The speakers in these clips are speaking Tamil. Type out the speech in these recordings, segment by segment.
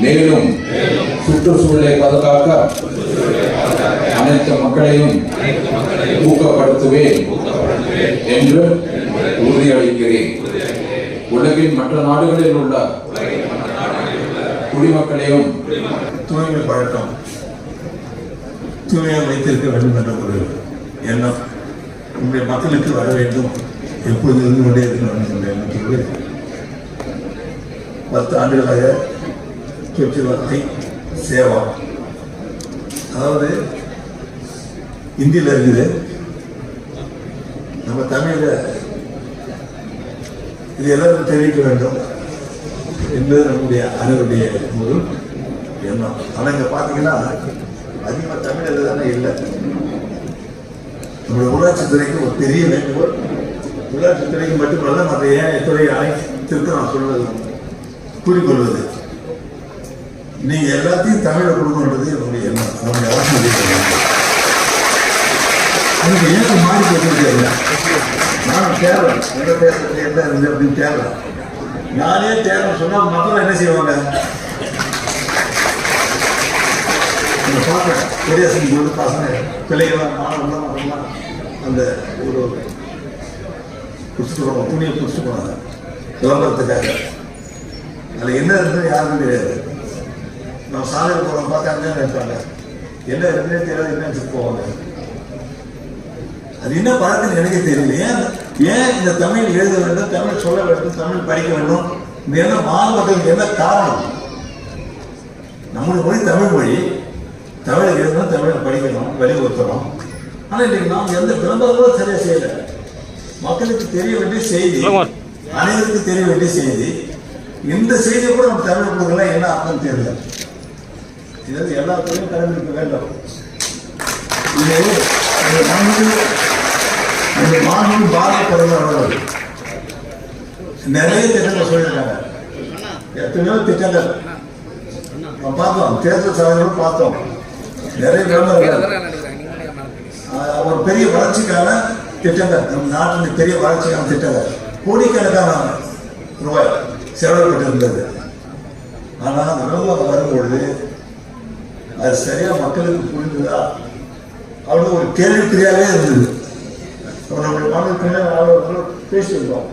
மேலும் சுற்றுச்சூழலை பாதுகாக்க அனைத்து மக்களையும் ஊக்கப்படுத்துவேன் என்று உறுதியளிக்கிறேன். உலகின் மற்ற நாடுகளில் உள்ள குடிமக்களையும் தூய்மை பழக்கம் தூய்மையாக வைத்திருக்க வேண்டும் என்ற ஒரு எண்ணம் நம்முடைய மக்களுக்கு வர வேண்டும், எப்போது இருந்து கொண்டே இருக்க வேண்டும் என்ற எண்ணத்தோடு 10 ஆண்டுகளாக சொச்சுவார்த்தை சேவா, அதாவது இந்தியில் இருக்குது, நம்ம தமிழில் இது எல்லாரும் தெரிவிக்க வேண்டும் என்பது நம்முடைய அனைவருடைய ஒரு எண்ணம். ஆனால் இங்கே பார்த்தீங்கன்னா அதிகமாக தமிழில் தானே இல்லை. நம்முடைய உள்ளாட்சித்துறைக்கு ஒரு பெரிய வேண்டுகோள், உள்ளாட்சித்துறைக்கு மட்டுமல்ல மற்ற துறை அனைத்திற்கு நான் சொல்வது கூறிக்கொள்வது, நீங்கள் எல்லாத்தையும் தமிழை கொடுக்கணுன்றது என்னுடைய எண்ணம். நம்முடைய அவசியம் எனக்கு ஏன் மாறி போட்டு நான் தேர்றேன், எந்த தேர்தல் என்ன இருந்து அப்படின்னு தேர்றேன். நானே தேர்தல் சொன்னால் மக்கள் என்ன செய்வாங்க? பார்க்குறேன் குடியரசுக்கு போது பசங்க பிள்ளைகளாம் மாணவர்களாம் அந்த ஒரு பிடிச்சிட்டு போவாங்க, துணியை பிடிச்சிட்டு போனாங்க விளம்பரத்துக்காக. அதில் என்ன இருக்குன்னு யாருக்கும் தெரியாது. நம்ம சாலையில் போகிறோம் பார்த்தாங்க நினைப்பாங்க, என்ன இருக்குன்னே தெரியாது, என்ன வச்சுட்டு போவாங்க. அது என்ன பழக்கம்னு எனக்கே தெரியல. ஏன் இந்த தமிழ் எழுத வேண்டும், தமிழ் சொல்ல வேண்டும், தமிழ் படிக்க வேண்டும், இந்த என்ன மாணவர்களுக்கு என்ன காரணம்? நம்முடைய மொழி தமிழ் மொழி, தமிழை எழுதணும், தமிழை படிக்கணும், வலியுறுத்தணும். ஆனால் இன்னைக்கு நாம் எந்த விளம்பரங்களும் சரியாக செய்யலை. மக்களுக்கு தெரிய வேண்டிய செய்தி, அனைவருக்கும் தெரிய வேண்டிய செய்தி, இந்த செய்தியை கூட நம்ம தமிழ் கொடுக்கலாம், என்ன அர்த்தம் தெரியல. இது எல்லாத்துலையும் கடைபிடிக்க வேண்டும். இது மாணவர்கள் பாதிக்கப்படுகிறவர்கள் நிறைய திட்டங்கள் சொல்லியிருக்காங்க. எத்தனையோ திட்டங்கள் பார்த்தோம், தேர்தல் சபைகளும் பார்த்தோம். நிறைய விளம்பரங்கள், ஒரு பெரிய வளர்ச்சிக்கான திட்டங்கள், நம் நாட்டின் பெரிய வளர்ச்சிக்கான திட்டங்கள் கோடிக்கணக்கான ரூபாய் செலவிடப்பட்டிருந்தது. ஆனால் அந்த விளம்பரம் வரும்பொழுது அது சரியா மக்களுக்கு புரிந்துதா அவ்வளோ ஒரு கேள்விக்குறியாகவே இருந்தது. நம்முடைய மாணவர்கள் பேசியிருந்தோம்,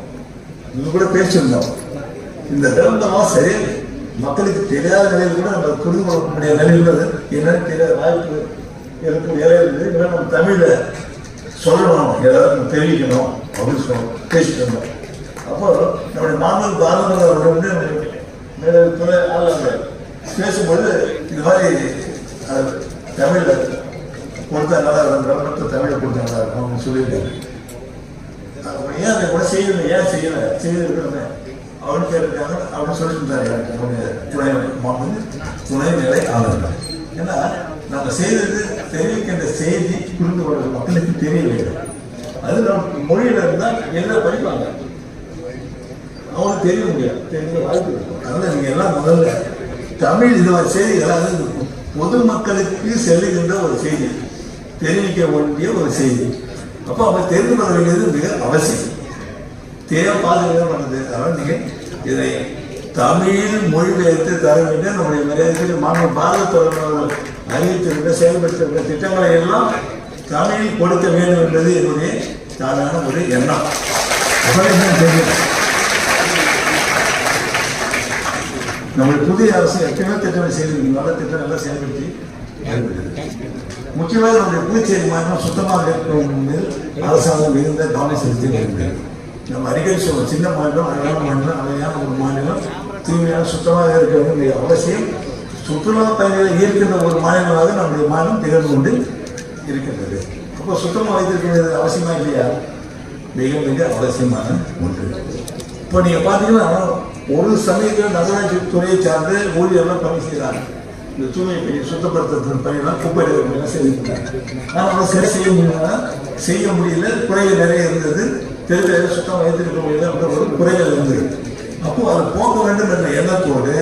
இது கூட பேசியிருந்தோம். இந்த விளம்பரம் சரி மக்களுக்கு தெரியாத நிலையில் கூட நம்ம புரிந்து கொள்ளக்கூடிய நிலையில் என்னன்னு தெரியாத வாய்ப்பு இருக்கும் நிலையில் இல்லை. நம்ம தமிழில் சொல்லணும், எல்லாருக்கும் தெரிவிக்கணும் அப்படின்னு பேசிட்டு இருந்தோம். அப்போ நம்முடைய மாணவர் பாரம்பரிய வந்து துறை பேசும்போது இந்த மாதிரி தமிழில் கொடுத்தா நல்லா இருக்கும், தமிழை கொடுத்தா நல்லா இருக்கும் அப்படின்னு சொல்லியிருக்காரு. ஏன் அதை கூட செய்யலை, ஏன் செய்யலை, செய்திருக்கிறேன் அப்படின்னு கேட்டிருக்காங்க. அப்படின்னு சொல்லியிருந்தாரு என்னுடைய துணை நிலை ஆளுநர். ஏன்னா நம்ம செய்தது தெரிவிக்கின்ற செய்தி புரிந்து கொள்வது மக்களுக்கு தெரியவில்லை. அது நம்ம மொழியில இருந்தால் எல்லாம் படிப்பாங்க, அவங்களுக்கு தெரிய முடியாது, தெரிய வாய்ப்பு இருக்கும். அதனால நீங்க எல்லாம் முதல்ல தமிழ் இந்த மாதிரி செய்திகள் பொதுமக்களுக்கு செல்லுகின்ற ஒரு செய்தி, தெரிவிக்க வேண்டிய ஒரு செய்தி. அப்போ அவங்க தெரிந்து கொள்ள வேண்டியது மிக அவசியம், தேவை பாதுகாப்பு பண்ணது. அதனால் நீங்கள் இதை தமிழ் மொழிபெயர்த்து தர வேண்டிய நம்முடைய மரியாதைக்கு மாணவ பாரத தொடர்பு அறிவித்திருந்த செயல்படுத்திருக்கிற திட்டங்களை எல்லாம் தமிழில் கொடுக்க வேண்டும் என்பது என்னுடைய தானான ஒரு எண்ணம். தெரியும், நம்முடைய புதிய அரசு எத்தனையோ திட்டங்களை செய்திருக்கீங்க, நல்ல திட்டம் எல்லாம் செயல்படுத்தி முக்கியமாக நம்முடைய புதுச்சேரி மாநிலம் சுத்தமாக இருக்கும் அரசாங்கம் மிகுந்த கவனம் செலுத்தி வருகிறது. நம்ம அடிக்கடி சொல்லுவோம், சின்ன மாநிலம், அழகான மாநிலம், அழகான ஒரு மாநிலம், தூய்மையான சுத்தமாக இருக்க வேண்டிய அவசியம். சுற்றுலா பயணிகளை ஈர்க்கின்ற ஒரு மாநிலமாக நம்முடைய மாநிலம் திகழ்ந்து கொண்டு இருக்கின்றது. அப்போ சுத்தமாக வைத்திருக்கிறது அவசியமா இல்லையா? மிக மிக அவசியமான ஒன்று. இப்போ நீங்கள் பார்த்தீங்கன்னா ஒரு சமயத்தில் நகராட்சி துறையை சார்ந்து ஊழியர்கள் பணி செய்கிறாங்க. இந்த தூய்மை பணி, சுத்தப்படுத்துற பணியெல்லாம் குப்பை எல்லாம் செய்திருக்கிறாங்க. ஆனால் சரி செய்ய முடியல, குறைகள் நிறைய இருந்தது. தெருவில் சுத்தம் வைத்திருக்க முடியல என்ற ஒரு குறைகள் இருந்தது. அப்போ அதை போக்க வேண்டும் என்ற எண்ணத்தோடு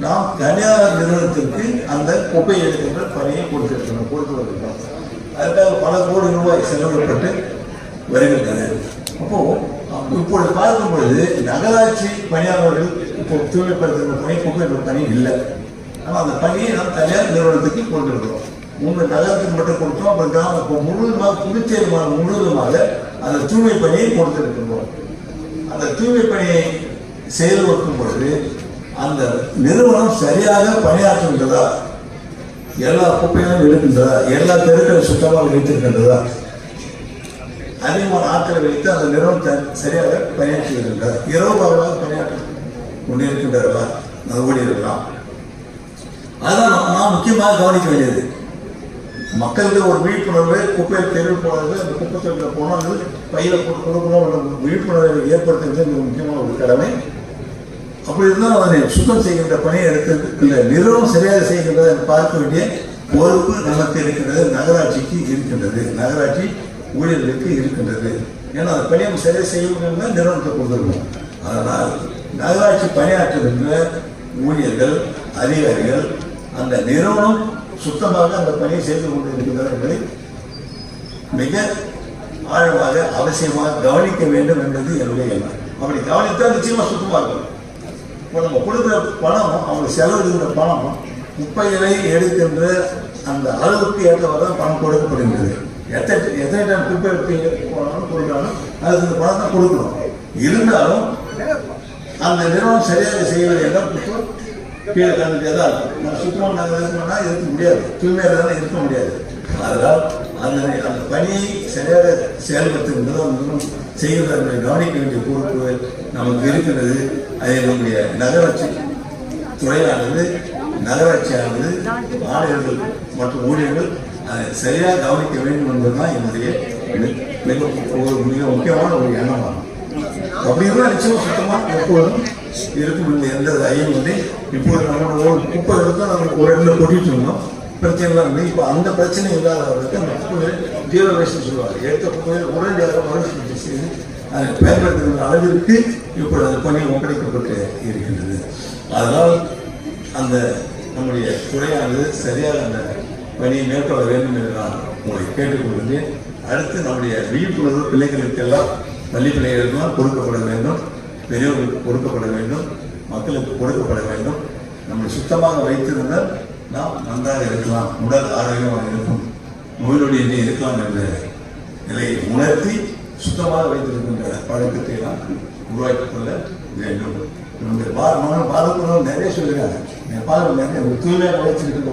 நாம் தனியார் நிறுவனத்திற்கு அந்த குப்பை எடுக்கின்ற பணியை கொடுத்து வருகிறோம். அதுக்காக பல கோடி ரூபாய் செலவிடப்பட்டு வருகின்றன. அப்போ இப்பொழுது பார்க்கும் பொழுது நகராட்சி பணியாளர்கள் இப்போ தூய்மைப்படுத்துகிற பணி, குப்பை பணி இல்லை. ஆனால் அந்த பணியை நாம் தனியார் நிறுவனத்துக்கு கொடுத்துருக்கிறோம். முன்பு நகரத்துக்கு மட்டும் கொடுத்தோம். அப்புறம் கிராமம் முழுவதுமாக புதுச்சேரி முழுவதுமாக அந்த தூய்மை பணியை கொடுத்திருக்கின்றோம். அந்த தூய்மை பணியை செயல்படுத்தும் பொழுது அந்த நிறுவனம் சரியாக பணியாற்றுகின்றதா, எல்லா குப்பைகளும் எடுக்கின்றதா, எல்லா தெருக்களை சுத்தமாக வைத்திருக்கின்றதா, அதிகமான ஆட்களை வைத்து அந்த நிறுவனம் சரியாக பணியாற்றி இருக்கின்றதா, இரவு பகலாக பணியாற்றி கொண்டிருக்கின்றதா, ஊழியர்களாம். அதுதான் நாம் முக்கியமாக கவனிக்க வேண்டியது. மக்களுக்கு ஒரு விழிப்புணர்வு, குப்பையை தெருவில் போனது, அந்த குப்பை தொழிலில் போனால் பையில் போட்டு கொடுக்கணும், விழிப்புணர்வை ஏற்படுத்துறது மிக முக்கியமான ஒரு கடமை. அப்படி இருந்தால் அதனை சுத்தம் செய்கின்ற பணியை எடுத்து இல்லை நிறுவனம் சரியாக செய்கின்றதை பார்க்க வேண்டிய பொறுப்பு நமக்கு இருக்கின்றது, நகராட்சிக்கு இருக்கின்றது, நகராட்சி ஊழியர்களுக்கு இருக்கின்றது. ஏன்னா அந்த பணியை சரியாக செய்யணும்னா நிறுவனத்தை கொண்டிருக்கணும். அதனால் நகராட்சி பணியாற்றுகின்ற ஊழியர்கள், அதிகாரிகள் அந்த நிறுவனம் சுத்தமாக அந்த பணியை செய்து கொண்டிருக்கின்றனர் என்பதை மிக ஆழமாக அவசியமாக கவனிக்க வேண்டும் என்பது என்னுடைய எண்ணம். அப்படி கவனித்தால் நிச்சயமாக சுத்தமாக இருக்கும். இப்போ நம்ம கொடுக்குற பணம், அவங்க செலவிடுகிற பணம் குப்பைகளை எடுக்கின்ற அந்த அளவுக்கு ஏற்றவாறு தான் பணம் கொடுக்கப்படுகின்றது. எத்தனை டன் குப்பை எடுத்து போனாலும் கொடுக்கணும், அதுக்கு இந்த பணம் தான் கொடுக்கணும். இருந்தாலும் அந்த நிறுவனம் சரியாக செய்வது என்றால் குப்பை கீழே கலந்துட்டே தான் இருக்கும். நம்ம சுத்தமாக நாங்கள் இருக்கணும்னா இருக்க முடியாது, தூய்மையாக தானே இருக்க முடியாது. அதனால் அந்த பணியை சரியாக செயல்படுத்துகின்றது அந்த செய்கின்ற கவனிக்க வேண்டிய பொறுப்பு நமக்கு இருக்கிறது. அதை நம்முடைய நகராட்சி துறையானது, நகராட்சியானது, ஆணையர்கள் மற்றும் ஊழியர்கள் அதை சரியாக கவனிக்க வேண்டும் என்பதுதான் என்னுடைய மிக முக்கியமான ஒரு எண்ணமாகும். அப்படி இருந்தால் நிச்சயமாக சுத்தமாக எப்பொழுதும் இருக்கும் எந்த ஐயம் வந்து. இப்போது நம்மளோட குப்பை எடுத்தால் நம்மளுக்கு ஒரு இடத்துல கொட்டிட்டு இருந்தோம், பிரச்சனைலாம் இருந்தது. இப்போ அந்த பிரச்சனை இல்லாதவர்களுக்கு அந்த குப்பையை ஜீரோ வேஸ்ட் சொல்லுவாங்க. எடுத்த குப்பையை உடனடியாக மறுசுழற்சி செய்து அதை பயன்படுத்துகிற அளவிற்கு இப்பொழுது அந்த பணி ஒப்படைக்கப்பட்டு இருக்கின்றது. அதனால் அந்த நம்முடைய துறையானது சரியாக அந்த பணியை மேற்கொள்ள வேண்டும் என்று நான் உங்களை கேட்டுக்கொள்கிறேன். அடுத்து நம்முடைய விழிப்புணர்வு பிள்ளைகளுக்கெல்லாம், பள்ளி பிள்ளைகளுக்கெல்லாம் கொடுக்கப்பட வேண்டும், பெரியவர்களுக்கு கொடுக்கப்பட வேண்டும், மக்களுக்கு கொடுக்கப்பட வேண்டும். நம்மை சுத்தமாக வைத்திருந்தால் நாம் நன்றாக இருக்கலாம், உடல் ஆரோக்கியமாக இருக்கும், நோய்நொடியின்றி இருக்கலாம் என்ற நிலையை உணர்த்தி சுத்தமாக வைத்திருக்கின்ற பழக்கத்தை நாம் உருவாக்கிக் கொள்ள வேண்டும். பாரதம் நிறைய சொல்லுறாங்க, பாரதம் நிறைய தூய்மையாக வச்சிருக்கின்ற